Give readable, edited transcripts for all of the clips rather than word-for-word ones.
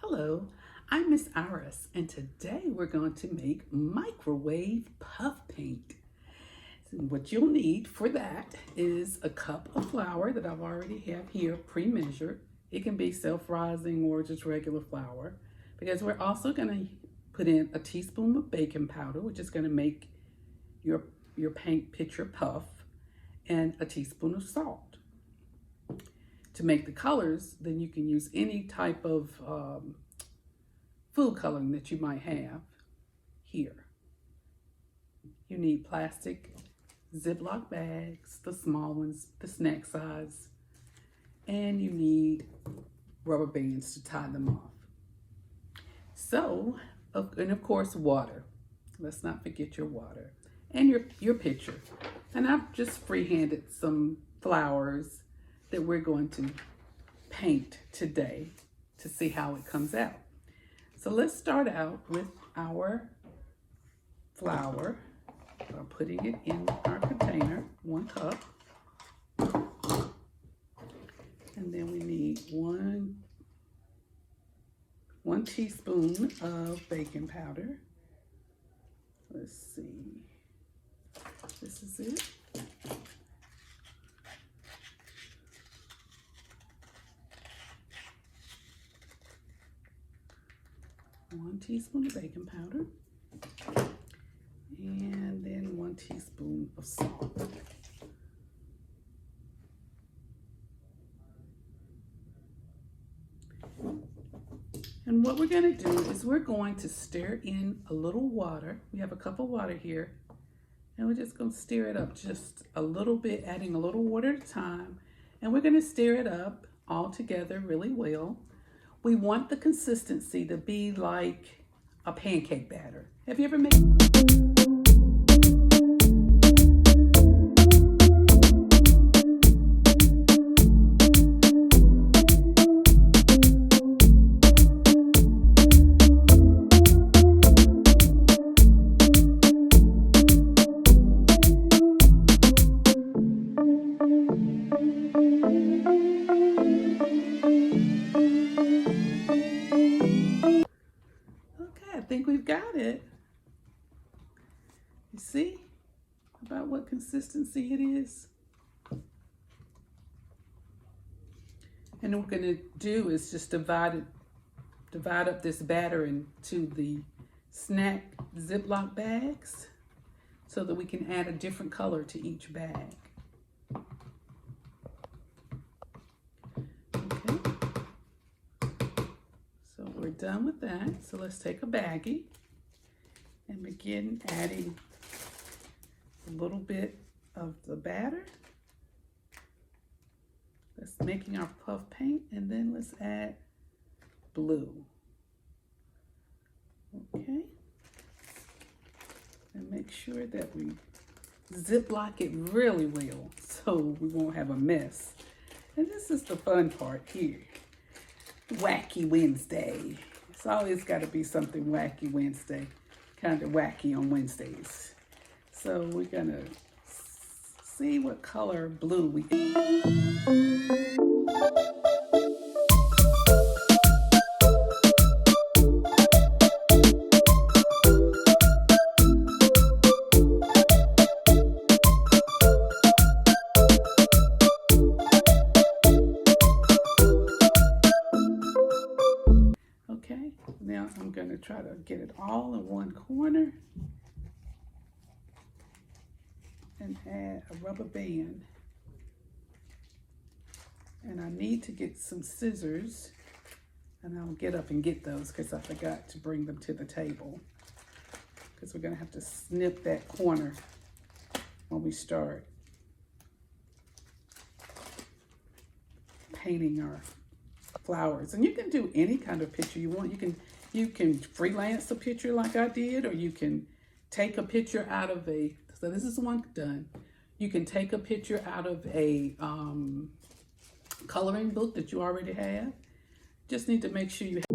Hello, I'm Miss Iris, and today we're going to make microwave puff paint. So what you'll need for that is a cup of flour that I've already have here pre-measured. It can be self-rising or just regular flour, because we're also going to put in a teaspoon of baking powder, which is going to make your paint picture puff, and a teaspoon of salt. To make the colors, then you can use any type of food coloring that you might have here. You need plastic Ziploc bags, the small ones, the snack size, and you need rubber bands to tie them off. So, and of course water. Let's not forget your water. And your pitcher. And I've just freehanded some flowers that we're going to paint today to see how it comes out. So let's start out with our flour. I'm putting it in our container, 1 cup. And then we need one teaspoon of baking powder. Let's see. This is it. 1 teaspoon of baking powder, and then 1 teaspoon of salt. And what we're going to do is we're going to stir in a little water. We have a cup of water here, and we're just going to stir it up just a little bit, adding a little water at a time. And we're going to stir it up all together really well. We want the consistency to be like a pancake batter. Have you ever made? I think we've got it. You see about what consistency it is? And what we're going to do is just divide up this batter into the snack Ziploc bags so that we can add a different color to each bag. Okay. So we're done with that. So let's take a baggie and begin adding a little bit of the batter. That's making our puff paint, and then let's add blue. Okay. And make sure that we Ziploc it really well so we won't have a mess. And this is the fun part here. Wacky Wednesday. It's always got to be something Wacky Wednesday. Kind of wacky on Wednesdays. So we're going to see what color blue we get. Okay, now I'm going to try to get it all in one corner and add a rubber band. And I need to get some scissors, and I'll get up and get those because I forgot to bring them to the table, because we're going to have to snip that corner when we start painting our flowers. And you can do any kind of picture you want. You can freelance a picture like I did, or you can take a picture out of so this is one done. You can take a picture out of a coloring book that you already have. Just need to make sure you have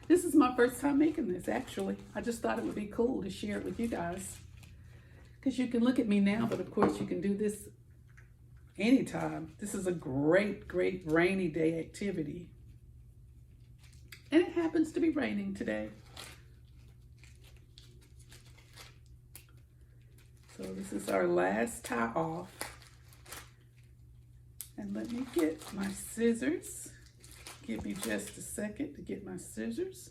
This is my first time making this, actually. I just thought it would be cool to share it with you guys. Because you can look at me now, but of course you can do this anytime. This is a great, great rainy day activity. And it happens to be raining today. So this is our last tie off. And let me get my scissors. Give me just a second to get my scissors.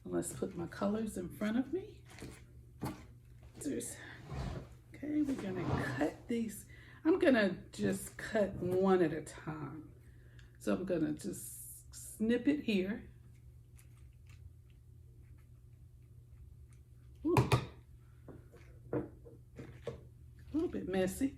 And let's put my colors in front of me. Scissors. Okay, we're gonna cut these. I'm gonna just cut one at a time. So I'm gonna just snip it here. Ooh. A little bit messy.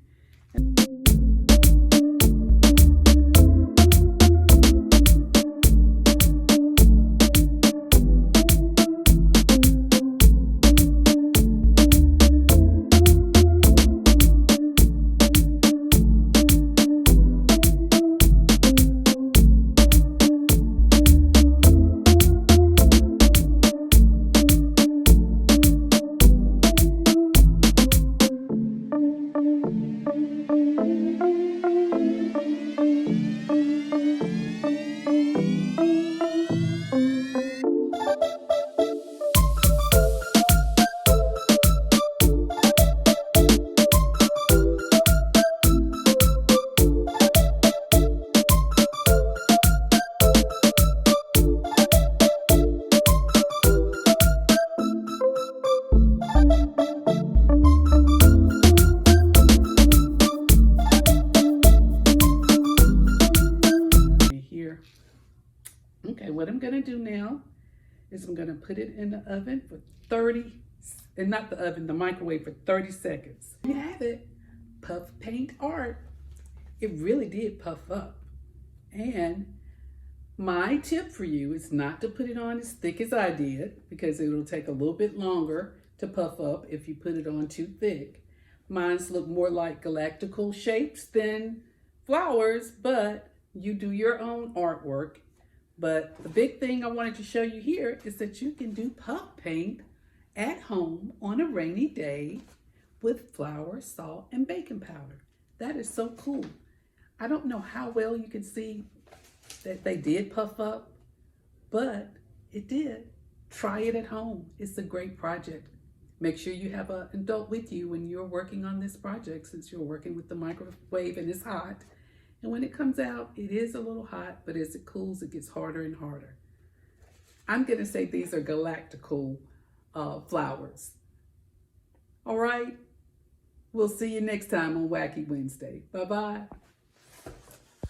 Okay, what I'm gonna do now is I'm gonna put it in the oven for 30, and not the oven, the microwave for 30 seconds. You have it, puff paint art. It really did puff up. And my tip for you is not to put it on as thick as I did, because it'll take a little bit longer to puff up if you put it on too thick. Mine's look more like galactical shapes than flowers, but you do your own artwork. But the big thing I wanted to show you here is that you can do puff paint at home on a rainy day with flour, salt, and baking powder. That is so cool. I don't know how well you can see that they did puff up, but it did. Try it at home. It's a great project. Make sure you have an adult with you when you're working on this project, since you're working with the microwave and it's hot. And when it comes out, it is a little hot, but as it cools, it gets harder and harder. I'm gonna say these are galactical flowers. All right, we'll see you next time on Wacky Wednesday. Bye-bye.